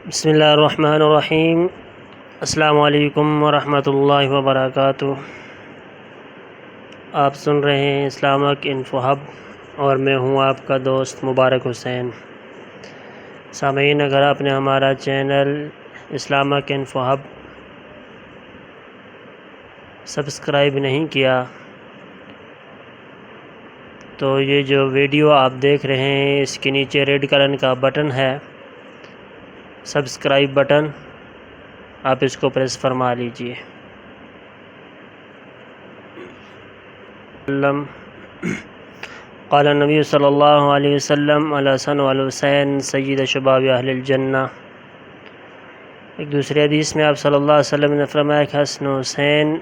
بسم اللہ الرحمن الرحیم۔ السلام علیکم ورحمۃ اللہ وبرکاتہ۔ آپ سن رہے ہیں اسلامک انفو ہب اور میں ہوں آپ کا دوست مبارک حسین۔ سامعین، اگر آپ نے ہمارا channel Islamic info hub subscribe نہیں کیا تو یہ جو ویڈیو آپ دیکھ رہے ہیں اس کے نیچے ریڈ کلر کا بٹن ہے، سبسکرائب بٹن، آپ اس کو پریس فرما لیجئے۔ قال النبی صلی اللہ علیہ وسلم الحسن والحسین سید شباب اہل الجنہ۔ ایک دوسری حدیث میں آپ صلی اللہ علیہ وسلم نے فرمایا کہ حسن و حسین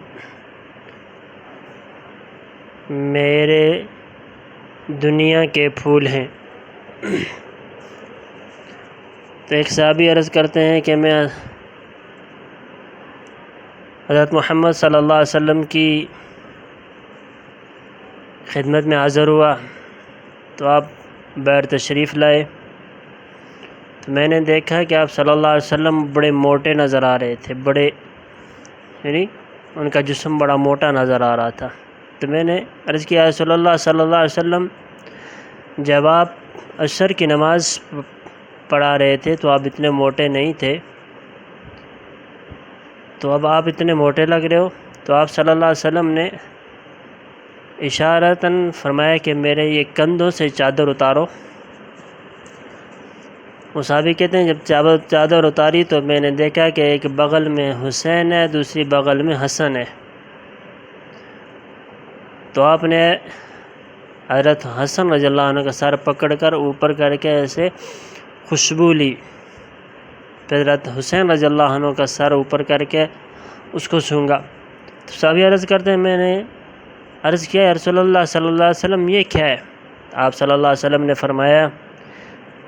میرے دنیا کے پھول ہیں۔ تو ایک صحابی عرض کرتے ہیں کہ میں حضرت محمد صلی اللہ علیہ وسلم کی خدمت میں حاضر ہوا تو آپ بیٹھ تشریف لائے، تو میں نے دیکھا کہ آپ صلی اللہ علیہ وسلم بڑے موٹے نظر آ رہے تھے، یعنی ان کا جسم بڑا موٹا نظر آ رہا تھا۔ تو میں نے عرض کیا رسول اللہ صلی اللہ علیہ وسلم، جب آپ عصر کی نماز پڑھا رہے تھے تو آپ اتنے موٹے نہیں تھے، تو اب آپ اتنے موٹے لگ رہے ہو۔ تو آپ صلی اللہ علیہ وسلم نے اشارتاً فرمایا کہ میرے یہ کندھوں سے چادر اتارو۔ وہ صحابی کہتے ہیں جب چادر اتاری تو میں نے دیکھا کہ ایک بغل میں حسین ہے، دوسری بغل میں حسن ہے۔ تو آپ نے حضرت حسن رضی اللہ عنہ کا سر پکڑ کر اوپر کر کے ایسے خوشبو لی، پھر حضرت حسین رضی اللہ عنہ کا سر اوپر کر کے اس کو سونگھا۔ تو صحابی عرض کرتے ہیں میں نے عرض کیا یا رسول اللہ صلی اللہ علیہ وسلم یہ کیا ہے؟ آپ صلی اللہ علیہ وسلم نے فرمایا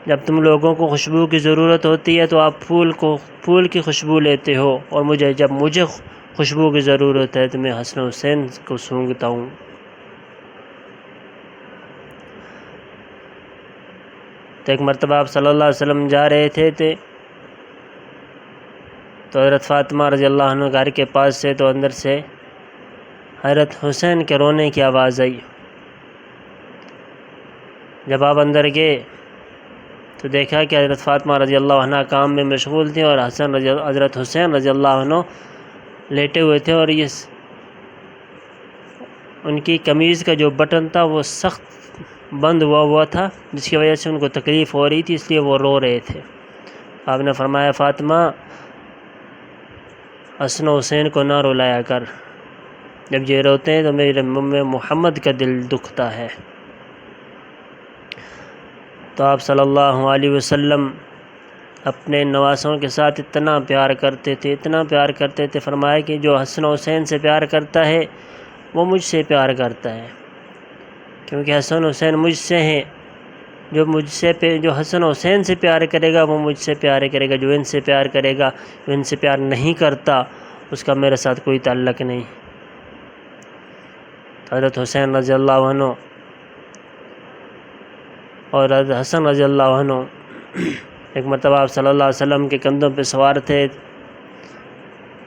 جب تم لوگوں کو خوشبو کی ضرورت ہوتی ہے تو آپ پھول کی خوشبو لیتے ہو، اور جب مجھے خوشبو کی ضرورت ہے تو میں حسن حسین کو سونگھتا ہوں۔ تو ایک مرتبہ آپ صلی اللہ علیہ وسلم جا رہے تھے تو حضرت فاطمہ رضی اللہ عنہ گھر کے پاس سے تو اندر سے حضرت حسین کے رونے کی آواز آئی۔ جب آپ اندر گئے تو دیکھا کہ حضرت فاطمہ رضی اللہ عنہ کام میں مشغول تھیں اور حضرت حسین رضی اللہ عنہ لیٹے ہوئے تھے، اور ان کی قمیض کا جو بٹن تھا وہ سخت بند ہوا تھا، جس کی وجہ سے ان کو تکلیف ہو رہی تھی، اس لیے وہ رو رہے تھے۔ آپ نے فرمایا فاطمہ، حسن و حسین کو نہ رلایا کر، جب یہ روتے ہیں تو میرے محمد کا دل دکھتا ہے۔ تو آپ صلی اللہ علیہ وسلم اپنے نواسوں کے ساتھ اتنا پیار کرتے تھے، فرمایا کہ جو حسن و حسین سے پیار کرتا ہے وہ مجھ سے پیار کرتا ہے، کیونکہ حسن و حسین مجھ سے ہیں۔ جو حسن و حسین سے پیار کرے گا وہ مجھ سے پیار کرے گا، جو ان سے پیار کرے گا، جو ان سے پیار نہیں کرتا اس کا میرے ساتھ کوئی تعلق نہیں۔ حضرت حسین رضی اللہ عنہ اور حضرت حسن رضی اللہ عنہ ایک مرتبہ آپ صلی اللہ علیہ وسلم کے کندھوں پہ سوار تھے،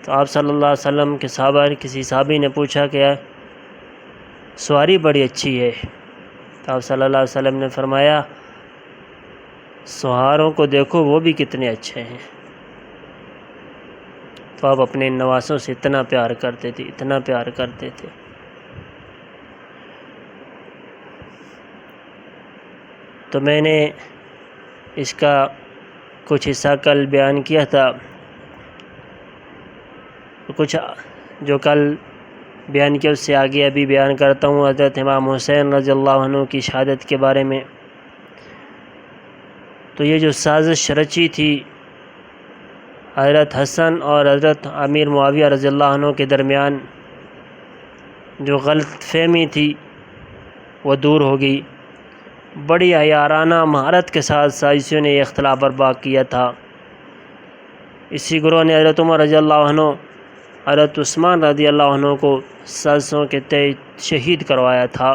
تو آپ صلی اللہ علیہ وسلم کے کسی صحابی نے پوچھا کہ سواری بڑی اچھی ہے۔ تو آپ صلی اللہ علیہ وسلم نے فرمایا سواروں کو دیکھو وہ بھی کتنے اچھے ہیں۔ تو آپ اپنے نواسوں سے اتنا پیار کرتے تھے۔ تو میں نے اس کا کچھ حصہ کل بیان کیا تھا، کچھ جو کل بیان کیا اس سے آگے ابھی بیان کرتا ہوں حضرت امام حسین رضی اللہ عنہ کی شہادت کے بارے میں۔ تو یہ جو سازش رچی تھی حضرت حسن اور حضرت امیر معاویہ رضی اللہ عنہ کے درمیان، جو غلط فہمی تھی وہ دور ہو گئی۔ بڑی عیارانہ مہارت کے ساتھ سازشیوں نے یہ اختلاف برپا کیا تھا۔ اسی گروہ نے حضرت عمر رضی اللہ عنہ، حضرت عثمان رضی اللہ عنہ کو سازشوں کے تحت شہید کروایا تھا۔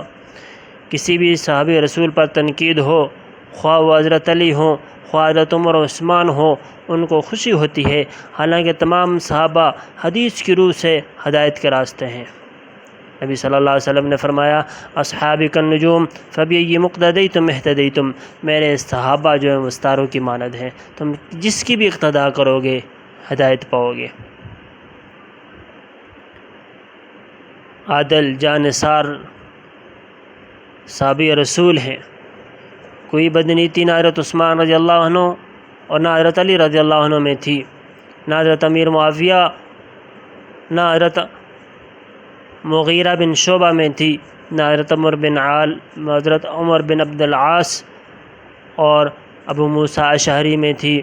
کسی بھی صحابی رسول پر تنقید ہو، خواہ وہ حضرت علی ہوں، خواہ حضرت عمر و عثمان ہو ان کو خوشی ہوتی ہے، حالانکہ تمام صحابہ حدیث کی روح سے ہدایت کے راستے ہیں۔ نبی صلی اللہ علیہ وسلم نے فرمایا اصحابی کالنجوم فبأی مقتدیتم اہتدیتم، میرے صحابہ جو ہیں وہ ستاروں کی مانند ہیں، تم جس کی بھی اقتداء کرو گے ہدایت پاؤ گے۔ عادل جانثار صحابی رسول ہیں، کوئی بدنیتی نہ حضرت عثمان رضی اللہ عنہ اور نہ حضرت علی رضی اللہ عنہ میں تھی، نہ حضرت امیر معاویہ نہ حضرت مغیرہ بن شعبہ میں تھی، نہ حضرت حضرت عمر بن عبد العاص اور ابو موسیٰ اشعری میں تھی۔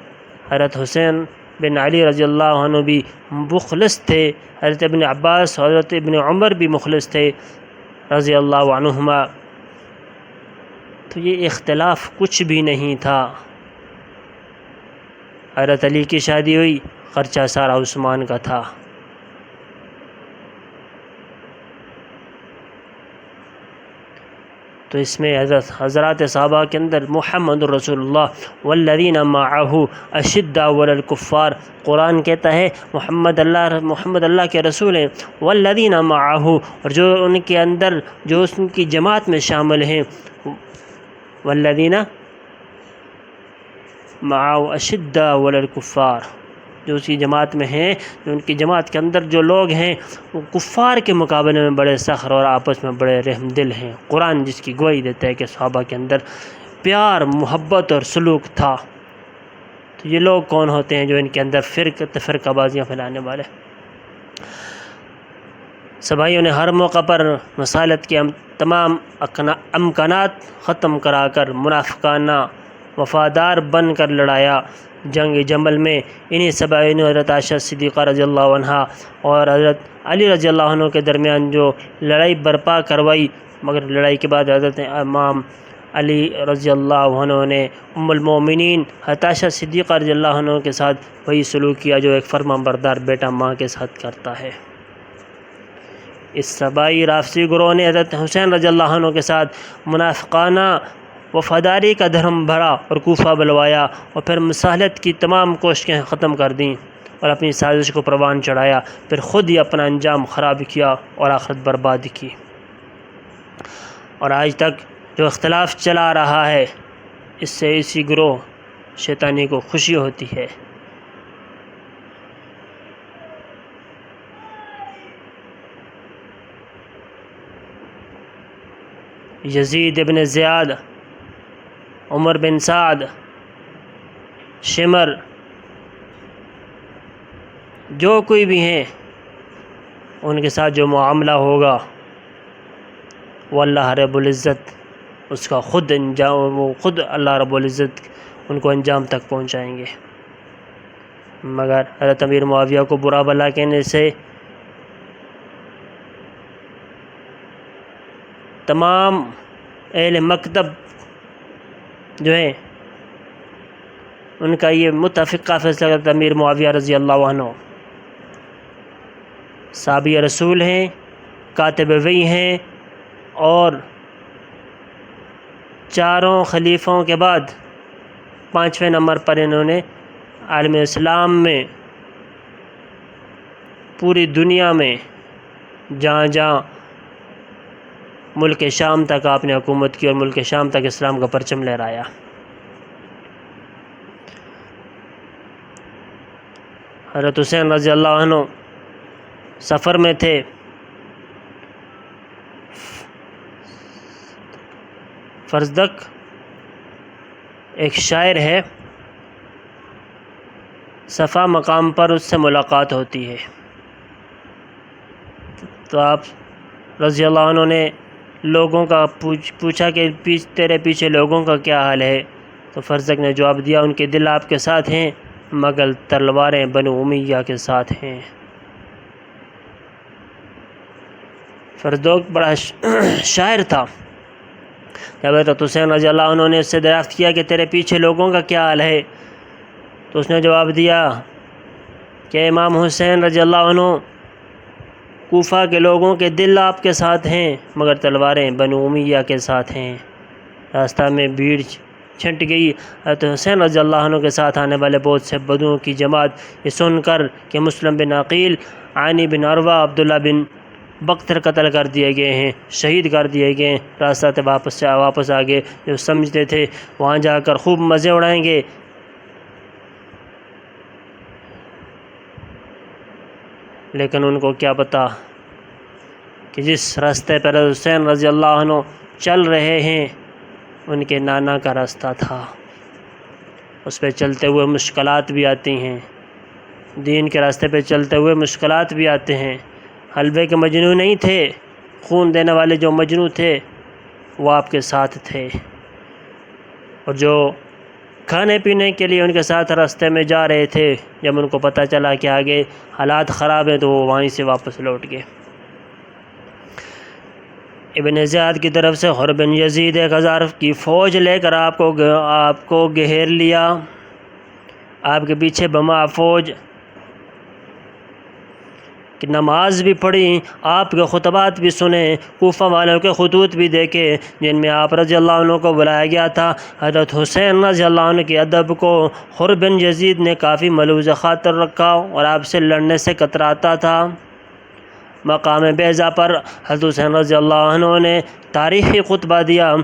حضرت حسین بن علی رضی اللہ عنہ بھی مخلص تھے، حضرت ابن عباس اور حضرت ابن عمر بھی مخلص تھے رضی اللہ عنہما۔ تو یہ اختلاف کچھ بھی نہیں تھا۔ حضرت علی کی شادی ہوئی، خرچہ سارا عثمان کا تھا۔ تو اس میں حضرات صحابہ کے اندر محمد رسول اللہ والذین معہ اشداء علی الکفار، قرآن کہتا ہے محمد اللہ کے رسول ہیں، والذین معہ، اور جو ان کے اندر جو ان کی جماعت میں شامل ہیں، والذین معہ اشداء علی الکفار، جو اسی جماعت میں ہیں، جو ان کی جماعت کے اندر جو لوگ ہیں وہ کفار کے مقابلے میں بڑے سخت اور آپس میں بڑے رحم دل ہیں۔ قرآن جس کی گواہی دیتا ہے کہ صحابہ کے اندر پیار، محبت اور سلوک تھا۔ تو یہ لوگ کون ہوتے ہیں جو ان کے اندر فرقہ بازیاں پھیلانے والے؟ سبھائیوں نے ہر موقع پر مسالت کے تمام امکانات ختم کرا کر منافقانہ وفادار بن کر لڑایا۔ جنگ جمل میں انہی سبھائیوں نے حضرت عائشہ صدیقہ رضی اللہ عنہا اور حضرت علی رضی اللہ عنہ کے درمیان جو لڑائی برپا کروائی، مگر لڑائی کے بعد حضرت امام علی رضی اللہ عنہ نے ام المومنین حضرت عائشہ صدیقہ رضی اللہ عنہ کے ساتھ وہی سلوک کیا جو ایک فرما بردار بیٹا ماں کے ساتھ کرتا ہے۔ اس سبائی رافضی گروہ نے حضرت حسین رضی اللہ عنہ کے ساتھ منافقانہ وفاداری کا دھرم بھرا اور کوفہ بلوایا، اور پھر مصالحت کی تمام کوششیں ختم کر دیں اور اپنی سازش کو پروان چڑھایا، پھر خود ہی اپنا انجام خراب کیا اور آخرت برباد کی۔ اور آج تک جو اختلاف چلا رہا ہے، اس سے اسی گروہ شیطانی کو خوشی ہوتی ہے۔ یزید ابن زیاد، عمر بن سعد، شمر، جو کوئی بھی ہیں، ان کے ساتھ جو معاملہ ہوگا وہ اللہ رب العزت اس کا خود انجام، وہ خود اللہ رب العزت ان کو انجام تک پہنچائیں گے۔ مگر حضرت امیر معاویہ کو برا بھلا کہنے سے تمام اہل مکتب جو ہیں ان کا یہ متفقہ فیصلہ حضرت امیر معاویہ رضی اللہ عنہ صحابی رسول ہیں، کاتب وحی ہیں، اور چاروں خلیفوں کے بعد 5ویں نمبر پر انہوں نے عالم اسلام میں پوری دنیا میں جہاں جہاں ملک شام تک آپ نے حکومت کی اور ملک شام تک اسلام کا پرچم لہرایا۔ حضرت حسین رضی اللہ عنہ سفر میں تھے، فرزدق ایک شاعر ہے، صفا مقام پر اس سے ملاقات ہوتی ہے، تو آپ رضی اللہ عنہ نے لوگوں کا پوچھا کہ تیرے پیچھے لوگوں کا کیا حال ہے؟ تو فرزدق نے جواب دیا ان کے دل آپ کے ساتھ ہیں مگر تلواریں بنو امیہ کے ساتھ ہیں۔ فرزدق بڑا شاعر تھا۔ جب حضرت حسین رضی اللہ عنہ نے اس سے دریافت کیا کہ تیرے پیچھے لوگوں کا کیا حال ہے، تو اس نے جواب دیا کہ امام حسین رضی اللہ عنہ کوفہ کے لوگوں کے دل آپ کے ساتھ ہیں مگر تلواریں بنو امیہ کے ساتھ ہیں۔ راستہ میں بھیڑ چھنٹ گئی۔ حضرت حسین رضی اللہ عنہ کے ساتھ آنے والے بہت سے بدوؤں کی جماعت یہ سن کر کہ مسلم بن عقیل، عانی بن عروہ، عبداللہ بن بختر قتل کر دیے گئے ہیں، شہید کر دیے گئے ہیں، راستہ سے واپس آ گئے۔ جو سمجھتے تھے وہاں جا کر خوب مزے اڑائیں گے، لیکن ان کو کیا پتہ کہ جس راستے پر حسین رضی اللہ عنہ چل رہے ہیں ان کے نانا کا راستہ تھا۔ اس پہ چلتے ہوئے مشکلات بھی آتی ہیں، دین کے راستے پہ چلتے ہوئے مشکلات بھی آتے ہیں۔ حلوے کے مجنو نہیں تھے، خون دینے والے جو مجنو تھے وہ آپ کے ساتھ تھے، اور جو کھانے پینے کے لیے ان کے ساتھ راستے میں جا رہے تھے، جب ان کو پتہ چلا کہ آگے حالات خراب ہیں تو وہ وہیں سے واپس لوٹ گئے۔ ابن زیاد کی طرف سے حر بن یزید 1000 کی فوج لے کر آپ کو گھیر لیا، آپ کے پیچھے بما فوج کہ نماز بھی پڑھی، آپ کے خطبات بھی سنے، کوفہ والوں کے خطوط بھی دیکھے جن میں آپ رضی اللہ عنہ کو بلایا گیا تھا۔ حضرت حسین رضی اللہ عنہ کے ادب کو حر بن یزید نے کافی ملوث خاطر رکھا اور آپ سے لڑنے سے کتراتا تھا۔ مقام بیضا پر حضرت حسین رضی اللہ عنہ نے تاریخی خطبہ دیا۔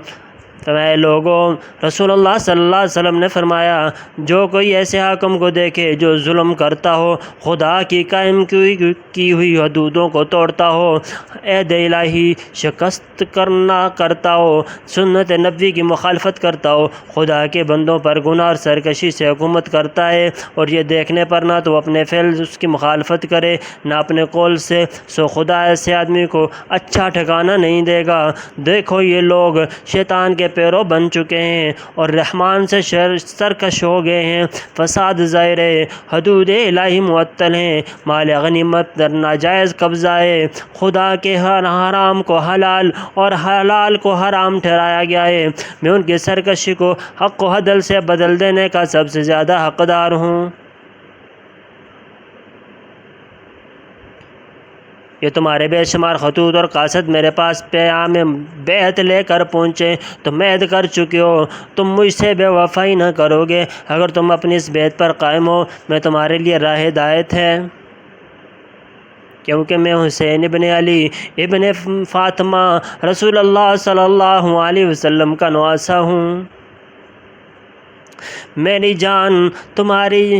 فرمایا لوگوں، رسول اللہ صلی اللہ علیہ وسلم نے فرمایا جو کوئی ایسے حاکم کو دیکھے جو ظلم کرتا ہو، خدا کی قائم کی ہوئی حدودوں کو توڑتا ہو، عہد الہی شکست کرتا ہو، سنت نبوی کی مخالفت کرتا ہو، خدا کے بندوں پر گناہ اور سرکشی سے حکومت کرتا ہے، اور یہ دیکھنے پر نہ تو اپنے فعل اس کی مخالفت کرے نہ اپنے قول سے، سو خدا ایسے آدمی کو اچھا ٹھکانہ نہیں دے گا۔ دیکھو یہ لوگ شیطان کے پیرو بن چکے ہیں اور رحمان سے سرکش ہو گئے ہیں، فساد ظاہر ہے، حدود الہی معطل ہیں، مال غنیمت در ناجائز قبضہ ہے، خدا کے ہر حرام کو حلال اور حلال کو حرام ٹھہرایا گیا ہے، میں ان کی سرکشی کو حق و عدل سے بدل دینے کا سب سے زیادہ حقدار ہوں۔ یہ تمہارے بے شمار خطوط اور قاصد میرے پاس پیام بیعت لے کر پہنچے، تم عہد کر چکے ہو، تم مجھ سے بے وفائی نہ کرو گے، اگر تم اپنی اس بیعت پر قائم ہو میں تمہارے لیے راہ ہدایت ہے، کیونکہ میں حسین ابن علی ابن فاطمہ رسول اللہ صلی اللہ علیہ وسلم کا نواسہ ہوں، میری جان تمہاری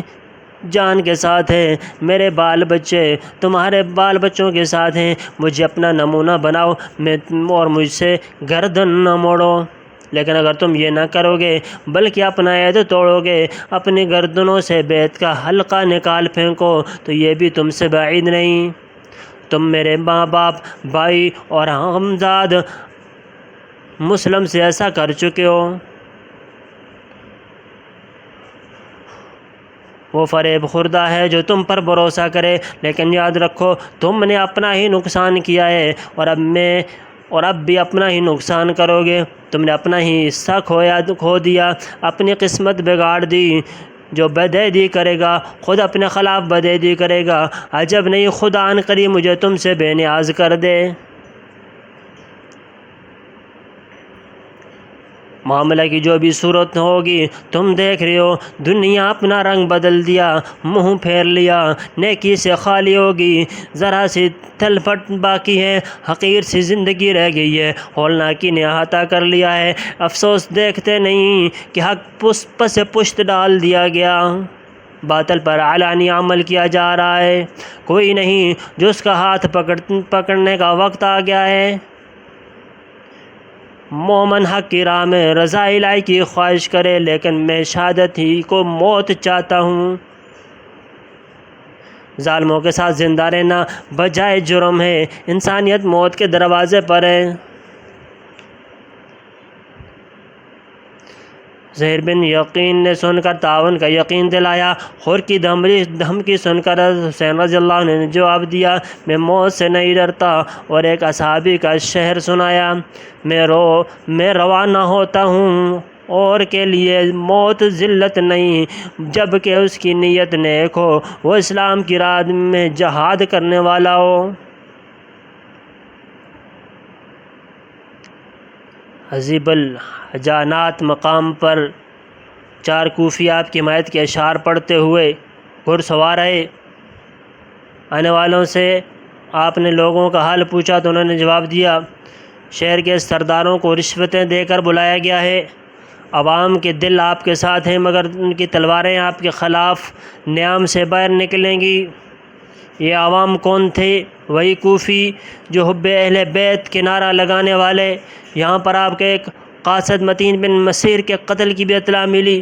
جان کے ساتھ ہے، میرے بال بچے تمہارے بال بچوں کے ساتھ ہیں، مجھے اپنا نمونہ بناؤ اور مجھ سے گردن نہ موڑو، لیکن اگر تم یہ نہ کرو گے بلکہ اپنا عہد توڑو گے، اپنی گردنوں سے بیعت کا حلقہ نکال پھینکو تو یہ بھی تم سے بعید نہیں، تم میرے ماں باپ، بھائی اور ہمزاد مسلم سے ایسا کر چکے ہو، وہ فریب خوردہ ہے جو تم پر بھروسہ کرے، لیکن یاد رکھو تم نے اپنا ہی نقصان کیا ہے اور اب بھی اپنا ہی نقصان کرو گے، تم نے اپنا ہی حصہ کھو دیا، اپنی قسمت بگاڑ دی، جو بدعہدی کرے گا خود اپنے خلاف بدعہدی کرے گا، عجب نہیں خدا ان قریب مجھے تم سے بے نیاز کر دے۔ معاملہ کی جو بھی صورت ہوگی تم دیکھ رہے ہو، دنیا اپنا رنگ بدل دیا، منہ پھیر لیا، نیکی سے خالی ہوگی، ذرا سی تھل پٹ باقی ہے، حقیر سی زندگی رہ گئی ہے، ہولناکی نے احاطہ کر لیا ہے، افسوس دیکھتے نہیں کہ حق پس پشت ڈال دیا گیا، باطل پر علانی عمل کیا جا رہا ہے، کوئی نہیں جو اس کا ہاتھ پکڑنے کا وقت آ گیا ہے، مومن حق کی راہ میں رضا الہی کی خواہش کرے، لیکن میں شہادت ہی کو موت چاہتا ہوں، ظالموں کے ساتھ زندہ رہنا بجائے جرم ہے، انسانیت موت کے دروازے پر ہے۔ زہر بن یقین نے سن کر تعاون کا یقین دلایا، خور کی دھمکی سن کر حسین رضی اللہ عنہ نے جواب دیا میں موت سے نہیں ڈرتا، اور ایک اصحابی کا شعر سنایا، میں روانہ ہوتا ہوں اور کے لیے موت ذلت نہیں، جب کہ اس کی نیت نیک ہو، وہ اسلام کی راہ میں جہاد کرنے والا ہو۔ عزیب الحجانات مقام پر 4 کوفی آپ کی حمایت کے اشعار پڑھتے ہوئے گھڑ سوار آئے۔ آنے والوں سے آپ نے لوگوں کا حال پوچھا تو انہوں نے جواب دیا، شہر کے سرداروں کو رشوتیں دے کر بلایا گیا ہے، عوام کے دل آپ کے ساتھ ہیں مگر ان کی تلواریں آپ کے خلاف نیام سے باہر نکلیں گی۔ یہ عوام کون تھے؟ وہی کوفی جو حب اہل بیت کے نعرہ لگانے والے۔ یہاں پر آپ کے ایک قاصد متین بن مسیر کے قتل کی بھی اطلاع ملی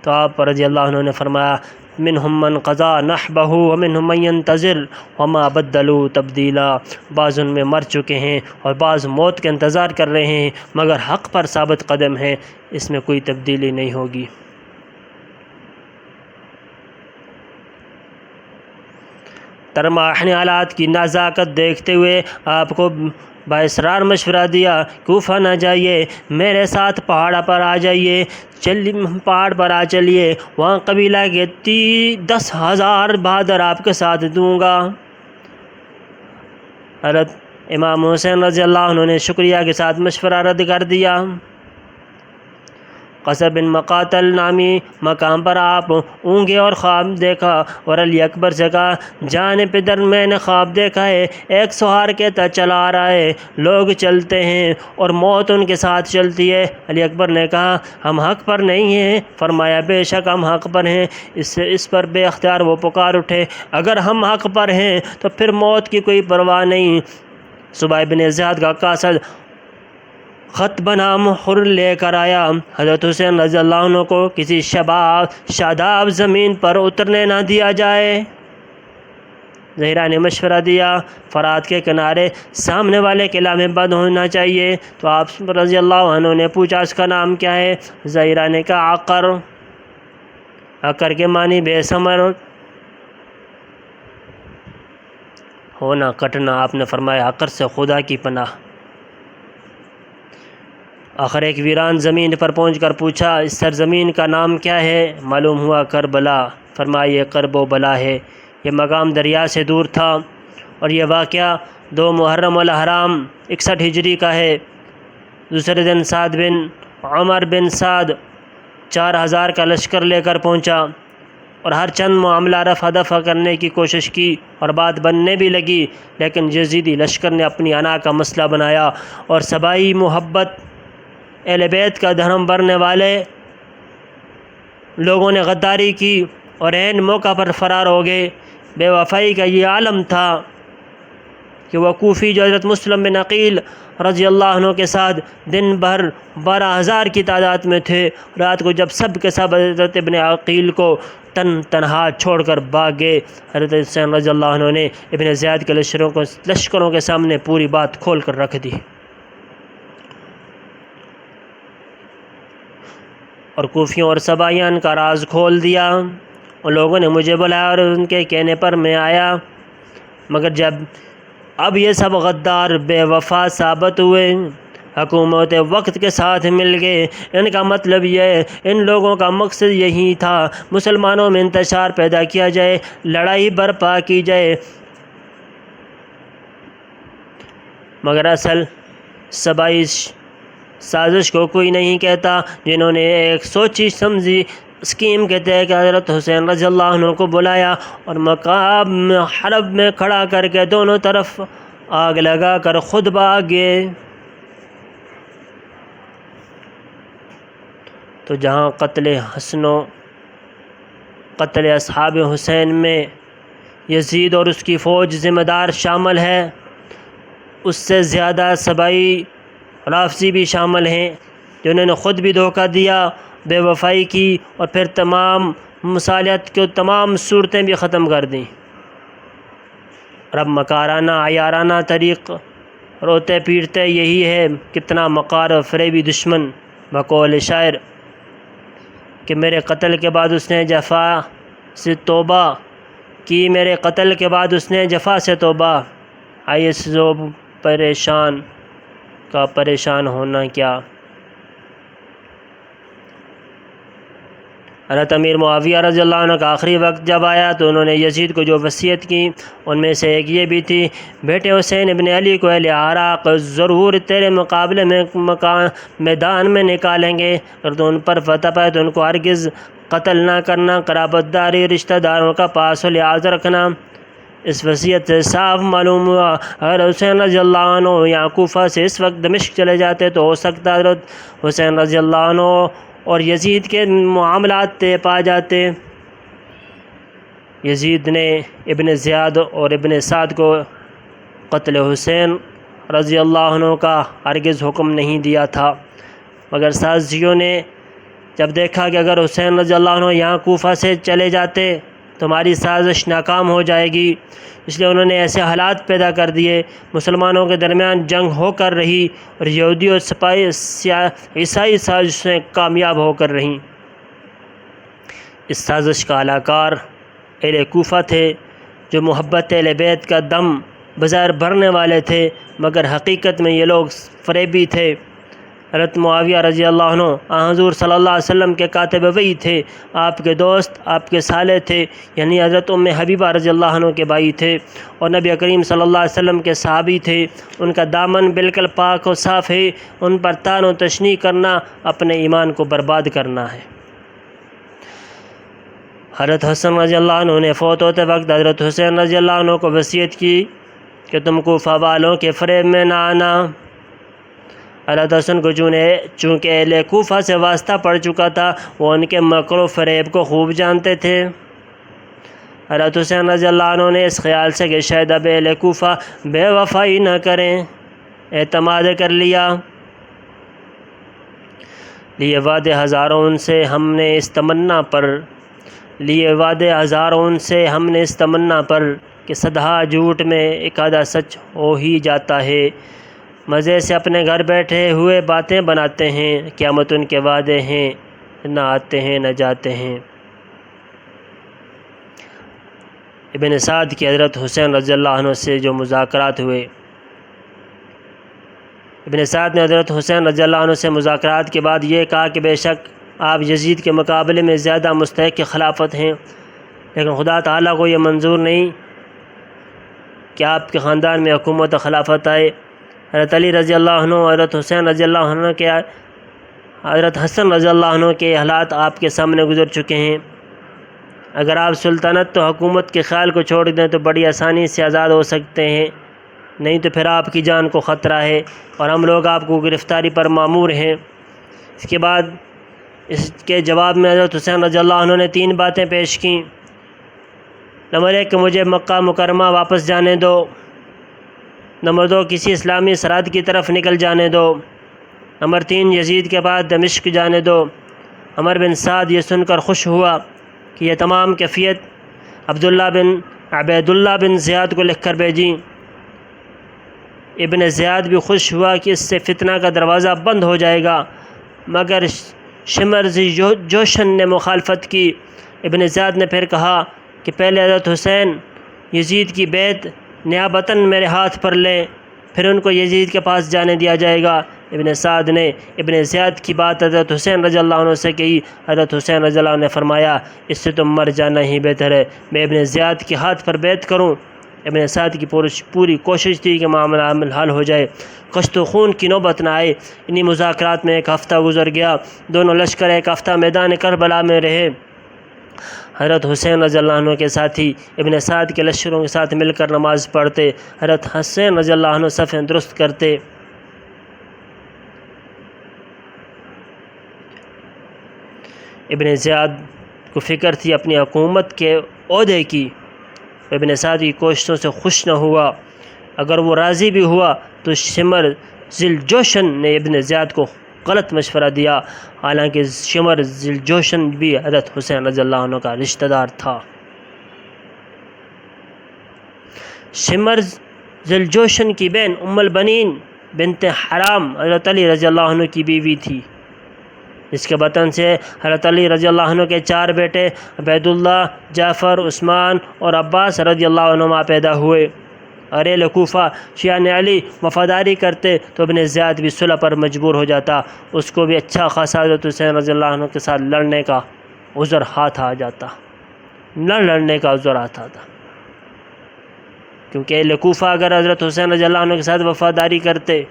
تو آپ رضی اللہ عنہ نے فرمایا، منہم من قضا نحبہ ومنہم من ينتظر وما بدلوا تبدیلا، بعض ان میں مر چکے ہیں اور بعض موت کے انتظار کر رہے ہیں مگر حق پر ثابت قدم ہیں، اس میں کوئی تبدیلی نہیں ہوگی۔ ترماح نے حالات کی نزاکت دیکھتے ہوئے آپ کو بااصرار مشورہ دیا، کوفہ نہ جائیے، میرے ساتھ پہاڑ پر آ جائیے، پہاڑ پر آ چلیے، وہاں قبیلہ کے 10,000 بہادر آپ کے ساتھ دوں گا۔ حضرت امام حسین رضی اللہ عنہ نے شکریہ کے ساتھ مشورہ رد کر دیا۔ قصر بن مقاتل نامی مقام پر آپ اونگے اور خواب دیکھا اور علی اکبر سے کہا، جان پدر میں نے خواب دیکھا ہے، ایک سوار کہتا چلا آ رہا ہے، لوگ چلتے ہیں اور موت ان کے ساتھ چلتی ہے۔ علی اکبر نے کہا، ہم حق پر نہیں ہیں؟ فرمایا، بے شک ہم حق پر ہیں۔ اس پر بے اختیار وہ پکار اٹھے، اگر ہم حق پر ہیں تو پھر موت کی کوئی پرواہ نہیں۔ صبح بن زیاد کا قاصد خط بنام خر لے کر آیا، حضرت حسین رضی اللہ عنہ کو کسی شاداب زمین پر اترنے نہ دیا جائے۔ زہرا نے مشورہ دیا، فرات کے کنارے سامنے والے قلعہ میں بند ہونا چاہیے۔ تو آپ رضی اللہ عنہ نے پوچھا، اس کا نام کیا ہے؟ زہرا نے کہا، عقر۔ عقر کے معنی بے ثمر ہونا، کٹنا۔ آپ نے فرمایا، عقر سے خدا کی پناہ۔ آخر ایک ویران زمین پر پہنچ کر پوچھا، اس سرزمین کا نام کیا ہے؟ معلوم ہوا کربلا۔ فرمایا، یہ کرب و بلا ہے۔ یہ مقام دریا سے دور تھا اور یہ واقعہ 2 محرم الحرام 61 ہجری کا ہے۔ دوسرے دن سعد بن عمر بن سعد 4000 کا لشکر لے کر پہنچا اور ہر چند معاملہ رفع دفع کرنے کی کوشش کی اور بات بننے بھی لگی، لیکن یزیدی لشکر نے اپنی انا کا مسئلہ بنایا اور سبائی محبت اہل بیت کا دھرم برنے والے لوگوں نے غداری کی اور عین موقع پر فرار ہو گئے۔ بے وفائی کا یہ عالم تھا کہ وہ کوفی جو حضرت مسلم بن عقیل رضی اللہ عنہ کے ساتھ دن بھر 12,000 کی تعداد میں تھے، رات کو جب سب کے سب حضرت ابن عقیل کو تنہا چھوڑ کر بھاگ گئے، حضرت حسین رضی اللہ عنہ نے ابن زیاد کے لشکروں کے سامنے پوری بات کھول کر رکھ دی اور کوفیوں اور سبائیان کا راز کھول دیا۔ ان لوگوں نے مجھے بلایا اور ان کے کہنے پر میں آیا، مگر جب اب یہ سب غدار بے وفا ثابت ہوئے، حکومت وقت کے ساتھ مل گئے۔ ان کا مطلب یہ، ان لوگوں کا مقصد یہی تھا، مسلمانوں میں انتشار پیدا کیا جائے، لڑائی برپا کی جائے، مگر اصل سبائی سازش کو کوئی نہیں کہتا۔ جنہوں نے ایک سوچی سمجھی اسکیم کے تحت حضرت حسین رضی اللہ عنہ کو بلایا اور مقام حرب میں کھڑا کر کے دونوں طرف آگ لگا کر خود بھاگ گئے۔ تو جہاں قتل حسن و قتل اصحاب حسین میں یزید اور اس کی فوج ذمہ دار شامل ہے، اس سے زیادہ سبائی رافضی بھی شامل ہیں، جنہوں نے خود بھی دھوکہ دیا، بے وفائی کی اور پھر تمام مصالحت کو تمام صورتیں بھی ختم کر دیں۔ رب مکارانہ عیارانہ طریق روتے پیٹتے یہی ہے، کتنا مکار و فریبی دشمن، بقول شاعر کہ میرے قتل کے بعد اس نے جفا سے توبہ کی، میرے قتل کے بعد اس نے جفا سے توبہ، آئیے ذوب پریشان کا پریشان ہونا کیا۔ حضرت امیر معاویہ رضی اللہ عنہ کا آخری وقت جب آیا تو انہوں نے یزید کو جو وصیت کی ان میں سے ایک یہ بھی تھی، بیٹے حسین ابن علی کو اہل عراق ضرور تیرے مقابلے میں میدان میں نکالیں گے، اگر تو ان پر فتح پائے تو ان کو ہرگز قتل نہ کرنا، قرابت داری رشتہ داروں کا پاس و لحاظ رکھنا۔ اس وصیت سے صاف معلوم ہوا اگر حسین رضی اللہ عنہ یا کوفہ سے اس وقت دمشق چلے جاتے تو ہو سکتا حضرت حسین رضی اللہ عنہ اور یزید کے معاملات طے پا جاتے۔ یزید نے ابن زیاد اور ابن سعد کو قتل حسین رضی اللہ عنہ کا ہرگز حکم نہیں دیا تھا، مگر سازشیوں نے جب دیکھا کہ اگر حسین رضی اللہ عنہ یہاں کوفہ سے چلے جاتے تو ہماری سازش ناکام ہو جائے گی، اس لیے انہوں نے ایسے حالات پیدا کر دیے، مسلمانوں کے درمیان جنگ ہو کر رہی اور یہودی اور عیسائی سازشیں کامیاب ہو کر رہیں۔ اس سازش کا اعلی کار اہل کوفہ تھے جو محبت اہل بیت کا دم بظاہر بھرنے والے تھے، مگر حقیقت میں یہ لوگ فریبی تھے۔ حضرت معاویہ رضی اللہ عنہ حضور صلی اللہ علیہ وسلم کے کاتب وحی تھے، آپ کے دوست، آپ کے صالح تھے، یعنی حضرت ام حبیبہ رضی اللہ عنہ کے بھائی تھے اور نبی کریم صلی اللہ علیہ وسلم کے صحابی تھے۔ ان کا دامن بالکل پاک و صاف ہے، ان پر طعن و تشنیع کرنا اپنے ایمان کو برباد کرنا ہے۔ حضرت حسن رضی اللہ عنہ نے فوت ہوتے وقت حضرت حسین رضی اللہ عنہ کو وصیت کی کہ تم کوفہ والوں کے فریب میں نہ آنا۔ حضرت حسن کو چونکہ اہل کوفہ سے واسطہ پڑ چکا تھا، وہ ان کے مکر و فریب کو خوب جانتے تھے۔ حضرت حسین رضی اللہ عنہ نے اس خیال سے کہ شاید اب اہل کوفہ بے وفائی نہ کریں، اعتماد کر لیا۔ لیے وعدے ہزاروں ان سے ہم نے اس تمنا پر کہ صدہا جھوٹ میں ایک آدھا سچ ہو ہی جاتا ہے۔ مزے سے اپنے گھر بیٹھے ہوئے باتیں بناتے ہیں، قیامت ان کے وعدے ہیں، نہ آتے ہیں نہ جاتے ہیں۔ ابن سعد کی حضرت حسین رضی اللہ عنہ سے جو مذاکرات ہوئے، ابن سعد نے حضرت حسین رضی اللہ عنہ سے مذاکرات کے بعد یہ کہا کہ بے شک آپ یزید کے مقابلے میں زیادہ مستحق خلافت ہیں، لیکن خدا تعالیٰ کو یہ منظور نہیں کہ آپ کے خاندان میں حکومت و خلافت آئے۔ حضرت علی رضی اللہ عنہ، حضرت حسین رضی اللہ عنہ کے حضرت حسن رضی اللہ عنہ کے حالات آپ کے سامنے گزر چکے ہیں۔ اگر آپ سلطنت تو حکومت کے خیال کو چھوڑ دیں تو بڑی آسانی سے آزاد ہو سکتے ہیں، نہیں تو پھر آپ کی جان کو خطرہ ہے اور ہم لوگ آپ کو گرفتاری پر مامور ہیں۔ اس کے بعد اس کے جواب میں حضرت حسین رضی اللہ عنہ نے 3 باتیں پیش کیں۔ نمبر 1 کہ مجھے مکہ مکرمہ واپس جانے دو۔ نمبر 2 کسی اسلامی سرحد کی طرف نکل جانے دو۔ نمبر 3 یزید کے بعد دمشق جانے دو۔ عمر بن سعد یہ سن کر خوش ہوا کہ یہ تمام کیفیت عبید اللہ بن زیاد کو لکھ کر بھیجیں۔ ابن زیاد بھی خوش ہوا کہ اس سے فتنہ کا دروازہ بند ہو جائے گا، مگر شمر ذی جوشن نے مخالفت کی۔ ابن زیاد نے پھر کہا کہ پہلے حضرت حسین یزید کی بیعت نیابتاً میرے ہاتھ پر لیں، پھر ان کو یزید کے پاس جانے دیا جائے گا۔ ابن سعد نے ابن زیاد کی بات حضرت حسین رضی اللہ عنہ سے کہی۔ حضرت حسین رضی اللہ عنہ نے فرمایا اس سے تم مر جانا ہی بہتر ہے، میں ابن زیاد کے ہاتھ پر بیعت کروں۔ ابن سعد کی پوری کوشش تھی کہ معاملہ حل ہو جائے، کشت و خون کی نوبت نہ آئے۔ انہی مذاکرات میں 1 ہفتہ گزر گیا، دونوں لشکر 1 ہفتہ میدان کربلا میں رہے۔ حضرت حسین رضی اللہ عنہ کے ساتھی ابن سعد کے لشکروں کے ساتھ مل کر نماز پڑھتے، حضرت حسین رضی اللہ عنہ صفیں درست کرتے۔ ابن زیاد کو فکر تھی اپنی حکومت کے عہدے کی، ابن سعد کی کوششوں سے خوش نہ ہوا۔ اگر وہ راضی بھی ہوا تو شمر ذی الجوشن نے ابن زیاد کو غلط مشورہ دیا، حالانکہ شمر ذی الجوشن بھی حضرت حسین رضی اللہ عنہ کا رشتہ دار تھا۔ شمر ذی الجوشن کی بہن ام البنین بنت حرام حضرت علی رضی اللہ عنہ کی بیوی تھی، اس کے بطن سے حضرت علی رضی اللہ عنہ کے 4 بیٹے عبید اللہ، جعفر، عثمان اور عباس رضی اللہ عنہما پیدا ہوئے۔ اور اہل کوفہ شیعہ علی وفاداری کرتے تو ابن زیاد بھی صلح پر مجبور ہو جاتا، اس کو بھی اچھا خاصا حضرت حسین رضی اللہ عنہ کے ساتھ لڑنے کا عذر ہاتھ آ جاتا، نہ لڑنے کا عذر آتا تھا، کیونکہ اہل کوفہ اگر حضرت حسین رضی اللہ عنہ کے ساتھ وفاداری کرتے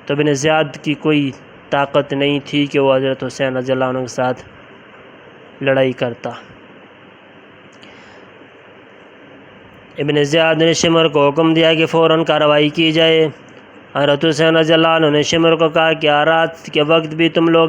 تو ابن زیاد کی کوئی طاقت نہیں تھی کہ وہ حضرت حسین رضی اللہ عنہ کے ساتھ لڑائی کرتا۔ ابن زیاد نے شمر کو حکم دیا کہ فوراً کارروائی کی جائے۔ حضرت حسین رضی اللہ عنہ نے شمر کو کہا کہ رات کے وقت بھی تم لوگ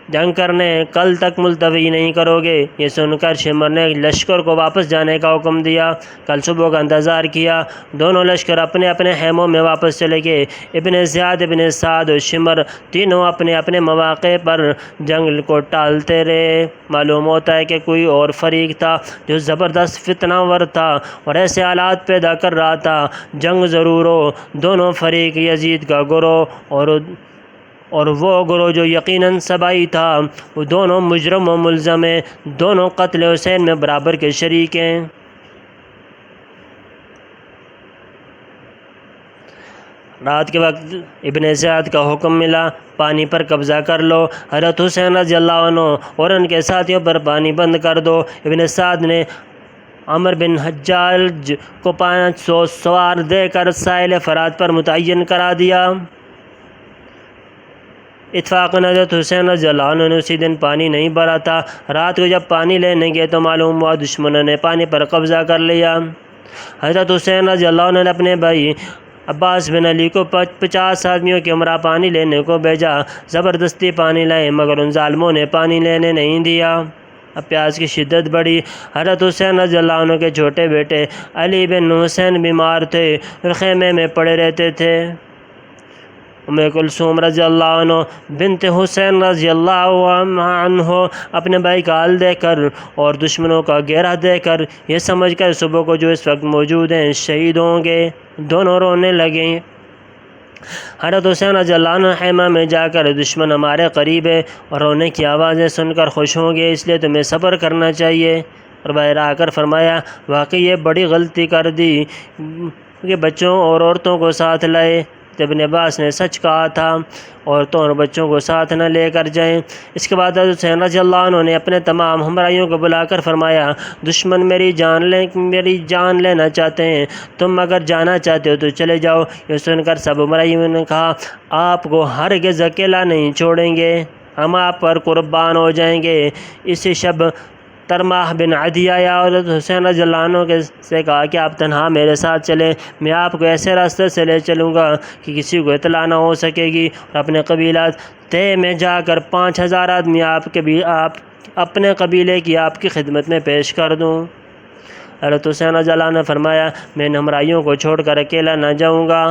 جنگ کرنے کل تک ملتوی نہیں کرو گے۔ یہ سن کر شمر نے لشکر کو واپس جانے کا حکم دیا۔ کل صبح کا انتظار کیا، دونوں لشکر اپنے اپنے خیموں میں واپس چلے گئے۔ ابن زیاد، ابن سعد اور شمر تینوں اپنے اپنے مواقع پر جنگ کو ٹالتے رہے۔ معلوم ہوتا ہے کہ کوئی اور فریق تھا جو زبردست فتنہ ور تھا اور ایسے حالات پیدا کر رہا تھا جنگ ضرور ہو۔ دونوں فریق یزید کا گروہ اور وہ گروہ جو یقیناً سبائی تھا، وہ دونوں مجرم و ملزم ہیں، دونوں قتل حسین میں برابر کے شریک ہیں۔ رات کے وقت ابن زیاد کا حکم ملا، پانی پر قبضہ کر لو۔ حضرت حسین رضی اللہ عنہ اور ان کے ساتھیوں پر پانی بند کر دو۔ ابن سعد نے عمر بن حجاج کو 500 سوار دے کر ساحل فرات پر متعین کرا دیا۔ اتفاقاً حضرت حسین رضی اللہ عنہ نے اسی دن پانی نہیں بھرا تھا۔ رات کو جب پانی لینے گئے تو معلوم ہوا دشمنوں نے پانی پر قبضہ کر لیا۔ حضرت حسین رضی اللہ عنہ نے اپنے بھائی عباس بن علی کو 50 آدمیوں کے ہمراہ پانی لینے کو بھیجا۔ زبردستی پانی لائے مگر ان ظالموں نے پانی لینے نہیں دیا۔ اب پیاس کی شدت بڑھی۔ حضرت حسین رضی اللہ عنہ کے چھوٹے بیٹے علی بن حسین بیمار تھے اور خیمے میں پڑے رہتے تھے۔ ام کلثوم رضی اللہ عنہ بنت حسین رضی اللہ عنہ اپنے بھائی کا حال دیکھ کر اور دشمنوں کا گھیرا دیکھ کر یہ سمجھ کر صبح کو جو اس وقت موجود ہیں شہید ہوں گے، دونوں رونے لگیں۔ حضرت حسین رضی اللہ عنہ خیمہ میں جا کر دشمن ہمارے قریب ہے اور رونے کی آوازیں سن کر خوش ہوں گے، اس لیے تمہیں صبر کرنا چاہیے۔ اور باہر آ کر فرمایا واقعی یہ بڑی غلطی کر دی کہ بچوں اور عورتوں کو ساتھ لائے۔ ابن عباس نے سچ کہا تھا، عورتوں اور بچوں کو ساتھ نہ لے کر جائیں۔ اس کے بعد حضرت حسین رضی اللہ عنہ نے اپنے تمام ہمراہیوں کو بلا کر فرمایا دشمن میری جان لینا چاہتے ہیں، تم اگر جانا چاہتے ہو تو چلے جاؤ۔ یہ سن کر سب ہمراہیوں نے کہا آپ کو ہرگز اکیلا نہیں چھوڑیں گے، ہم آپ پر قربان ہو جائیں گے۔ اسی شب ترماح بن عدی آیا اور حسین رضی اللہ عنہ سے کہا کہ آپ تنہا میرے ساتھ چلیں، میں آپ کو ایسے راستے سے لے چلوں گا کہ کسی کو اطلاع نہ ہو سکے گی، اور اپنے قبیلہ طے میں جا کر 5000 آدمی اپنے قبیلے کی آپ کی خدمت میں پیش کر دوں۔ حضرت حسین رضی اللہ عنہ نے فرمایا میں ان ہمراہیوں کو چھوڑ کر اکیلا نہ جاؤں گا۔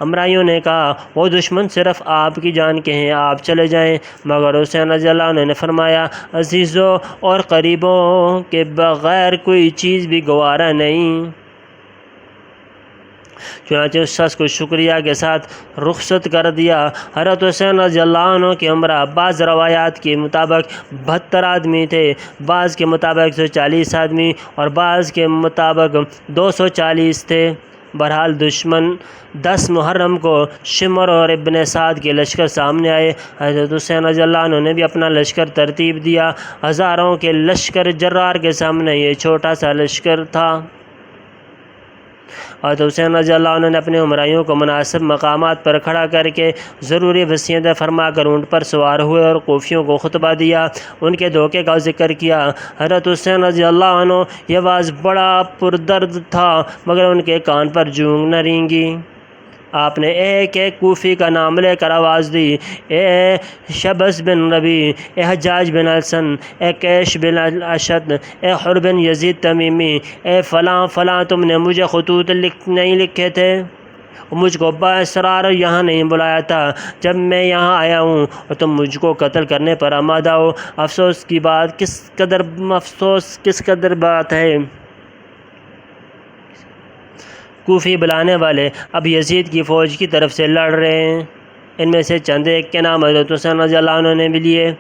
ہمراہیوں نے کہا وہ دشمن صرف آپ کی جان کے ہیں، آپ چلے جائیں۔ مگر حسین رضی اللہ عنہ نے فرمایا عزیزوں اور قریبوں کے بغیر کوئی چیز بھی گوارا نہیں۔ چنانچہ اس شخص کو شکریہ کے ساتھ رخصت کر دیا۔ حضرت حسین رضی اللہ عنہ کے ہمراہ بعض روایات کے مطابق 72 آدمی تھے، بعض کے مطابق 140 آدمی اور بعض کے مطابق 240 تھے۔ بہرحال دشمن 10 محرم کو شمر اور ابن سعد کے لشکر سامنے آئے۔ حضرت حسین رضی اللہ عنہ نے بھی اپنا لشکر ترتیب دیا۔ ہزاروں کے لشکر جرار کے سامنے یہ چھوٹا سا لشکر تھا۔ حضرت حسین رضی اللہ عنہ نے اپنے ہمراہیوں کو مناسب مقامات پر کھڑا کر کے ضروری وصیتیں فرما کر اونٹ پر سوار ہوئے اور کوفیوں کو خطبہ دیا، ان کے دھوکے کا ذکر کیا۔ حضرت حسین رضی اللہ عنہ یہ آواز بڑا پردرد تھا مگر ان کے کان پر جونگ نہ رینگی۔ آپ نے ایک ایک کوفی کا نام لے کر آواز دی، اے شبس بن ربیع، اے حجاج بن الحسن، اے کیش بن الاشد، اے حر بن یزید تمیمی، اے فلاں فلاں، تم نے مجھے خطوط نہیں لکھے تھے، مجھ کو باصرار یہاں نہیں بلایا تھا۔ جب میں یہاں آیا ہوں اور تم مجھ کو قتل کرنے پر آمادہ ہو، افسوس کس قدر بات ہے۔ کوفی بلانے والے اب یزید کی فوج کی طرف سے لڑ رہے ہیں۔ ان میں سے چند ایک کے نام حضرت حسین رضی اللہ عنہ نے بھی لیے۔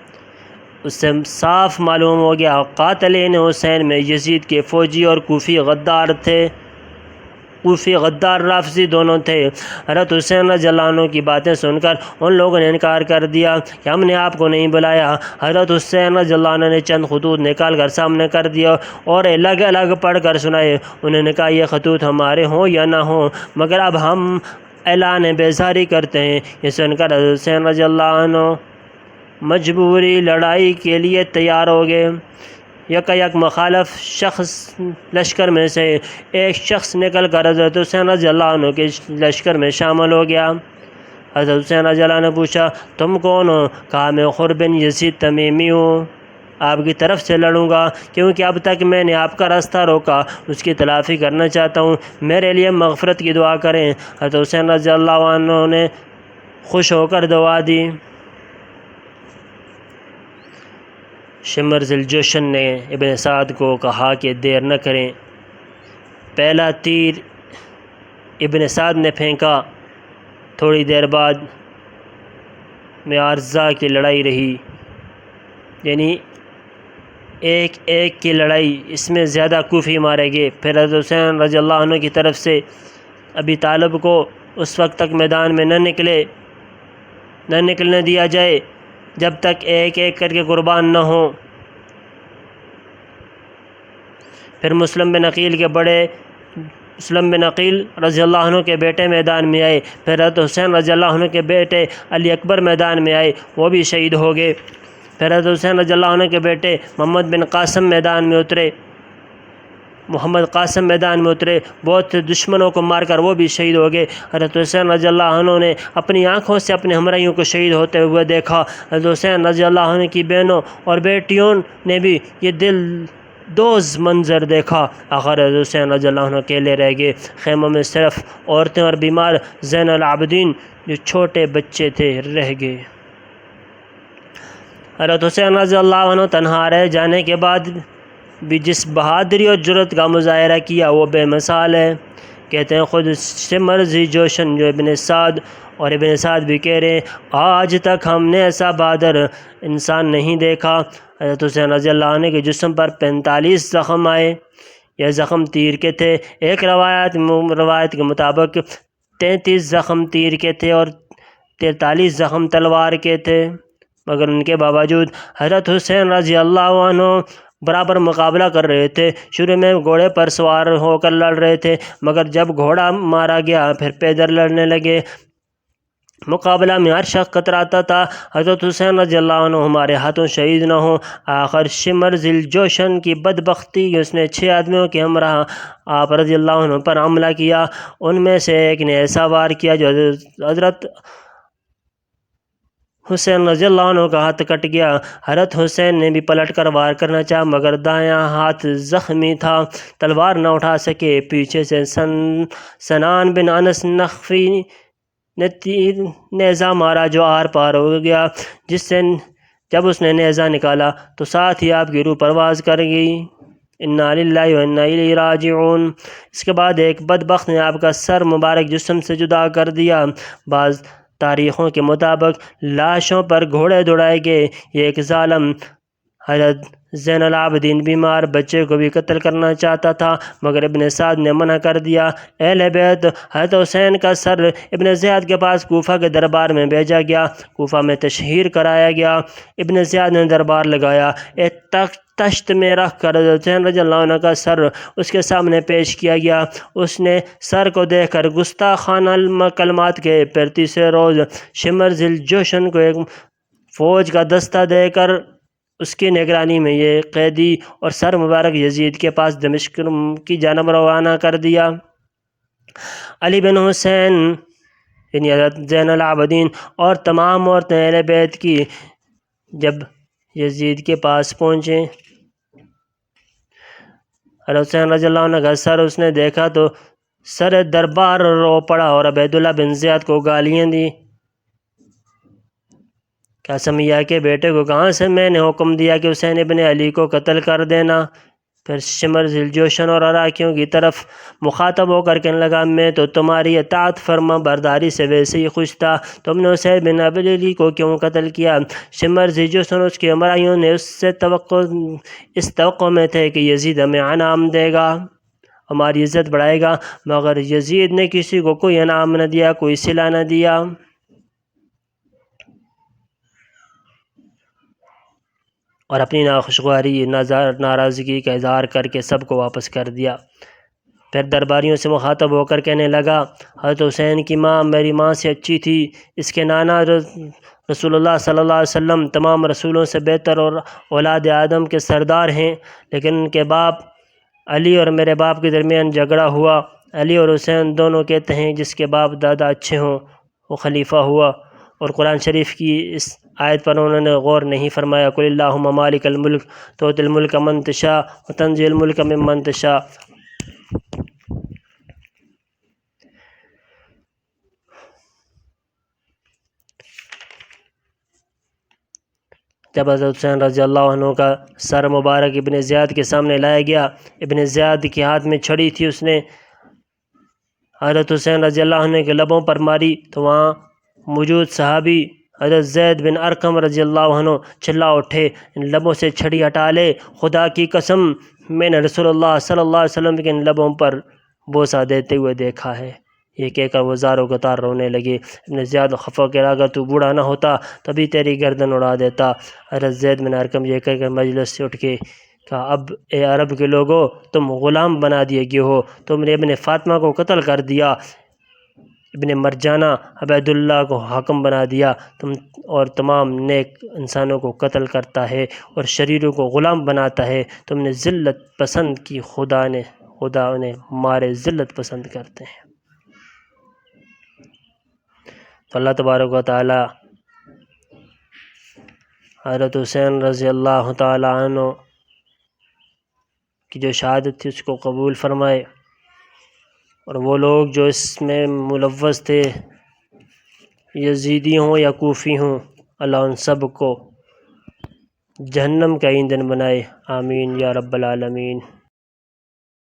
اس سے صاف معلوم ہو گیا قاتلین حسین میں یزید کے فوجی اور کوفی غدار تھے۔ کوفی غدار رافضی دونوں تھے۔ حضرت حسین رضی اللہ عنہ کی باتیں سن کر ان لوگوں نے انکار کر دیا کہ ہم نے آپ کو نہیں بلایا۔ حضرت حسین رضی اللہ عنہ نے چند خطوط نکال کر سامنے کر دیا اور الگ الگ پڑھ کر سنائے۔ انہوں نے کہا یہ خطوط ہمارے ہوں یا نہ ہوں، مگر اب ہم اعلان بیزاری کرتے ہیں۔ یہ سن کر حضرت حسین رضی اللہ عنہ مجبوری لڑائی کے لیے تیار ہو گئے۔ یک مخالف شخص لشکر میں سے ایک شخص نکل کر حضرت حسین رضی اللہ عنہ کے لشکر میں شامل ہو گیا۔ حضرت حسین رضی اللہ عنہ نے پوچھا تم کون ہو؟ کہا میں خر بن یزید تمیمی ہوں، آپ کی طرف سے لڑوں گا کیونکہ اب تک میں نے آپ کا راستہ روکا، اس کی تلافی کرنا چاہتا ہوں، میرے لیے مغفرت کی دعا کریں۔ حضرت حسین رضی اللہ عنہ نے خوش ہو کر دعا دی۔ شمر ذی الجوشن نے ابن سعد کو کہا کہ دیر نہ کریں۔ پہلا تیر ابن سعد نے پھینکا، تھوڑی دیر بعد معارضہ کی لڑائی رہی، یعنی ایک ایک کی لڑائی، اس میں زیادہ کوفی مارے گئے۔ پھر حضرت حسین رضی اللہ عنہ کی طرف سے ابی طالب کو اس وقت تک میدان میں نہ نکلنے دیا جائے جب تک ایک ایک کر کے قربان نہ ہوں۔ پھر مسلم بن عقیل رضی اللہ عنہ کے بیٹے میدان میں آئے۔ پھر حضرت حسین رضی اللہ عنہ کے بیٹے علی اکبر میدان میں آئے، وہ بھی شہید ہو گئے۔ پھر حضرت حسین رضی اللہ عنہ کے بیٹے محمد قاسم میدان میں اترے، بہت سے دشمنوں کو مار کر وہ بھی شہید ہو گئے۔ حضرت حسین رضی اللہ عنہ نے اپنی آنکھوں سے اپنے ہمراہیوں کو شہید ہوتے ہوئے دیکھا۔ حضرت حسین رضی اللہ عنہ کی بہنوں اور بیٹیوں نے بھی یہ دل دوز منظر دیکھا۔ آخر حضرت حسین رضی اللہ عنہ اکیلے رہ گئے، خیموں میں صرف عورتیں اور بیمار زین العابدین جو چھوٹے بچے تھے رہ گئے۔ حضرت حسین رضی اللہ عنہ تنہا رہ جانے کے بعد بھی جس بہادری اور جرأت کا مظاہرہ کیا وہ بے مثال ہے۔ کہتے ہیں خود شمر ذی جوشن جو ابن سعد بھی کہہ رہے ہیں آج تک ہم نے ایسا بہادر انسان نہیں دیکھا۔ حضرت حسین رضی اللہ عنہ کے جسم پر 45 زخم آئے، یہ زخم تیر کے تھے۔ ایک روایت کے مطابق 33 زخم تیر کے تھے اور 43 زخم تلوار کے تھے، مگر ان کے باوجود حضرت حسین رضی اللہ عنہ برابر مقابلہ کر رہے تھے۔ شروع میں گھوڑے پر سوار ہو کر لڑ رہے تھے، مگر جب گھوڑا مارا گیا پھر پیدل لڑنے لگے۔ مقابلہ میں ہر شخص کتراتا تھا حضرت حسین رضی اللہ عنہ ہمارے ہاتھوں شہید نہ ہوں۔ آخر شمر ذی الجوشن کی بدبختی اس نے 6 آدمیوں کے ہمراہ آپ رضی اللہ عنہ پر حملہ کیا۔ ان میں سے ایک نے ایسا وار کیا جو حضرت حسین رضی اللہ عنہ کا ہاتھ کٹ گیا۔ حضرت حسین نے بھی پلٹ کر وار کرنا چاہا مگر دایاں ہاتھ زخمی تھا، تلوار نہ اٹھا سکے۔ پیچھے سے سنان بن انس نخفی نے نیزہ مارا جو آر پار ہو گیا، جب اس نے نیزہ نکالا تو ساتھ ہی آپ کی روح پرواز کر گئی۔ انا للہ و انا الیہ راجعون۔ اس کے بعد ایک بدبخت نے آپ کا سر مبارک جسم سے جدا کر دیا۔ بعض تاریخوں کے مطابق لاشوں پر گھوڑے دوڑائے گئے۔ یہ ایک ظالم حضرت زین العابدین بیمار بچے کو بھی قتل کرنا چاہتا تھا مگر ابن سعد نے منع کر دیا۔ اہل بیت حضرت حسین کا سر ابن زیاد کے پاس کوفہ کے دربار میں بھیجا گیا، کوفہ میں تشہیر کرایا گیا۔ ابن زیاد نے دربار لگایا، ایک تشت میں رکھ کر حضرت حسین رضی اللہ عنہ کا سر اس کے سامنے پیش کیا گیا۔ اس نے سر کو دیکھ کر گستاخانہ کلمات کہے۔ پھر تیسرے روز شمر ذی الجوشن کو ایک فوج کا دستہ دے کر اس کی نگرانی میں یہ قیدی اور سر مبارک یزید کے پاس دمشق کی جانب روانہ کر دیا۔ علی بن حسین یعنی حضرت زین العابدین اور تمام عورتیں اہل بیت کی جب یزید کے پاس پہنچے، حضرت حسین رضی اللہ عنہ کا سر اس نے دیکھا تو سر دربار رو پڑا اور عبیداللہ بن زیاد کو گالیاں دی۔ کیا سمیہ کے بیٹے کو کہاں سے میں نے حکم دیا کہ حسین ابن علی کو قتل کر دینا؟ پھر شمر ذی الجوشن اور عراقیوں کی طرف مخاطب ہو کر کہنے لگا میں تو تمہاری اطاعت فرما برداری سے ویسے ہی خوش تھا، تم نے حسین بن علی کو کیوں قتل کیا؟ شمر ذی الجوشن اور اس کے ہمراہیوں نے اس توقع میں تھے کہ یزید ہمیں انعام دے گا، ہماری عزت بڑھائے گا، مگر یزید نے کسی کو کوئی انعام نہ دیا، کوئی صلہ نہ دیا۔ اور اپنی ناخوشگواری ناراضگی کا اظہار کر کے سب کو واپس کر دیا۔ پھر درباریوں سے مخاطب ہو کر کہنے لگا، حضرت حسین کی ماں میری ماں سے اچھی تھی، اس کے نانا رسول اللہ صلی اللہ علیہ وسلم تمام رسولوں سے بہتر اور اولاد آدم کے سردار ہیں، لیکن ان کے باپ علی اور میرے باپ کے درمیان جھگڑا ہوا۔ علی اور حسین دونوں کہتے ہیں جس کے باپ دادا اچھے ہوں وہ خلیفہ ہوا۔ اور قرآن شریف کی اس آیت پر انہوں نے غور نہیں فرمایا، قل اللہم مالک الملک تؤتی الملک من تشاء وتنزع الملک ممن تشاء۔ جب حضرت حسین رضی اللہ عنہ کا سر مبارک ابن زیاد کے سامنے لایا گیا، ابن زیاد کے ہاتھ میں چھڑی تھی، اس نے حضرت حسین رضی اللہ عنہ کے لبوں پر ماری تو وہاں موجود صحابی حضرت زید بن ارقم رضی اللہ عنہ چلا اٹھے، ان لبوں سے چھڑی ہٹا لے، خدا کی قسم میں نے رسول اللہ صلی اللہ علیہ وسلم کے ان لبوں پر بوسہ دیتے ہوئے دیکھا ہے۔ یہ کہہ کر وہ زار و قطار رونے لگے۔ ابن زیاد خفا کہا، اگر تو بوڑھا نہ ہوتا تبھی تیری گردن اڑا دیتا۔ حضرت زید بن ارقم یہ کہہ کر مجلس سے اٹھ کے کہا، اب اے عرب کے لوگوں، تم غلام بنا دیے گئے ہو، تم نے ابن فاطمہ کو قتل کر دیا، ابن مرجانہ عبید اللہ کو حاکم بنا دیا، تم اور تمام نیک انسانوں کو قتل کرتا ہے اور شریروں کو غلام بناتا ہے، تم نے ذلت پسند کی، خدا نے مارے ذلت پسند کرتے ہیں۔ تو اللہ تبارک و تعالی حضرت حسین رضی اللہ تعالی عنہ کی جو شہادت تھی اس کو قبول فرمائے، اور وہ لوگ جو اس میں ملوث تھے، یزیدی ہوں یا کوفی ہوں، اللہ ان سب کو جہنم کا ایندھن بنائے، آمین یا رب العالمین۔